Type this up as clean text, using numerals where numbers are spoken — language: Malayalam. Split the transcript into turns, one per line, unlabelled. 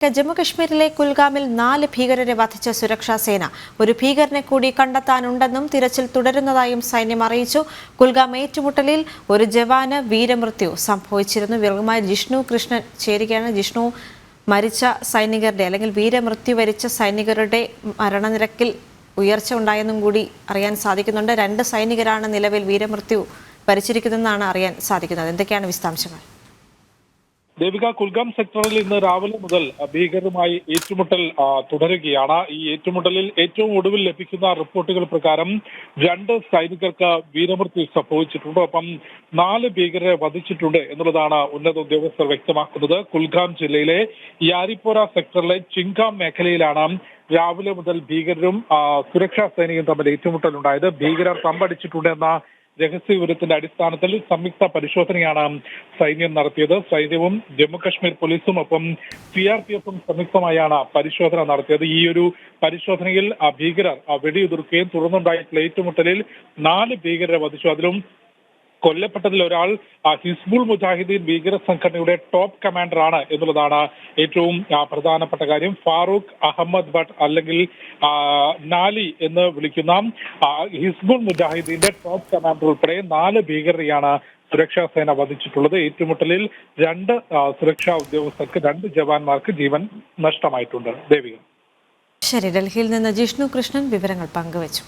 ജമ്മുകശ്മീരിലെ കുൽഗാമിൽ 4 ഭീകരരെ വധിച്ച സുരക്ഷാ സേന ഒരു ഭീകരനെ കൂടി കണ്ടെത്താനുണ്ടെന്നും തിരച്ചിൽ തുടരുന്നതായും സൈന്യം അറിയിച്ചു. കുൽഗാം ഏറ്റുമുട്ടലിൽ ഒരു ജവാന് വീരമൃത്യു സംഭവിച്ചിരുന്നു. വിവരവുമായി ജിഷ്ണു കൃഷ്ണൻ ചേരുകയാണ്. ജിഷ്ണു, മരിച്ച സൈനികരുടെ അല്ലെങ്കിൽ വീരമൃത്യു വരിച്ച സൈനികരുടെ മരണനിരക്കിൽ ഉയർച്ച ഉണ്ടായെന്നും കൂടി അറിയാൻ സാധിക്കുന്നുണ്ട്. 2 സൈനികരാണ് നിലവിൽ വീരമൃത്യു വരിച്ചിരിക്കുന്നതെന്നാണ് അറിയാൻ സാധിക്കുന്നത്. എന്തൊക്കെയാണ് വിശദാംശങ്ങൾ?
ദേവിക, കുൽഗാം സെക്ടറിൽ ഇന്ന് രാവിലെ മുതൽ ഭീകരരുമായി ഏറ്റുമുട്ടൽ തുടരുകയാണ്. ഈ ഏറ്റുമുട്ടലിൽ ഏറ്റവും ഒടുവിൽ ലഭിക്കുന്ന റിപ്പോർട്ടുകൾ പ്രകാരം 2 സൈനികർക്ക് വീരമൃത്യു സംഭവിച്ചിട്ടുണ്ട്. ഒപ്പം 4 ഭീകരരെ വധിച്ചിട്ടുണ്ട് എന്നുള്ളതാണ് ഉന്നത ഉദ്യോഗസ്ഥർ വ്യക്തമാക്കുന്നത്. കുൽഗാം ജില്ലയിലെ യാരിപ്പോര സെക്ടറിലെ ചിങ്കാം മേഖലയിലാണ് രാവിലെ മുതൽ ഭീകരരും സുരക്ഷാ സൈനികരും തമ്മിൽ ഏറ്റുമുട്ടലുണ്ടായത്. ഭീകരർ തമ്പടിച്ചിട്ടുണ്ടെന്ന രഹസ്യ വിവരത്തിന്റെ അടിസ്ഥാനത്തിൽ സംയുക്ത പരിശോധനയാണ് സൈന്യം നടത്തിയത്. സൈന്യവും ജമ്മുകശ്മീർ പോലീസും ഒപ്പം CRPF സംയുക്തമായാണ് പരിശോധന നടത്തിയത്. ഈ ഒരു പരിശോധനയിൽ ഭീകരർ വെടിയുതിർക്കുകയും തുടർന്നുണ്ടായിട്ടുള്ള ഏറ്റുമുട്ടലിൽ 4 ഭീകരരെ വധിച്ചു. അതിലും കൊല്ലപ്പെട്ടതിൽ ഒരാൾ ഹിസ്ബുൾ മുജാഹിദീൻ ഭീകര സംഘടനയുടെ ടോപ്പ് കമാൻഡറാണ് എന്നുള്ളതാണ് ഏറ്റവും പ്രധാനപ്പെട്ട കാര്യം. ഫാറൂഖ് അഹമ്മദ് ഭട്ട് അല്ലെങ്കിൽ നാലി എന്ന് വിളിക്കുന്ന ഹിസ്ബുൾ മുജാഹിദീന്റെ ടോപ്പ് കമാൻഡർ ഉൾപ്പെടെ 4 ഭീകരരെയാണ് സുരക്ഷാ സേന വധിച്ചിട്ടുള്ളത്. ഏറ്റുമുട്ടലിൽ 2 സുരക്ഷാ ഉദ്യോഗസ്ഥർക്ക് 2 ജവാന്മാർക്ക് ജീവൻ നഷ്ടമായിട്ടുണ്ട്. ദേവിക.
ശരി, ഡൽഹിയിൽ നിന്ന് ജിഷ്ണു കൃഷ്ണൻ വിവരങ്ങൾ പങ്കുവച്ചു.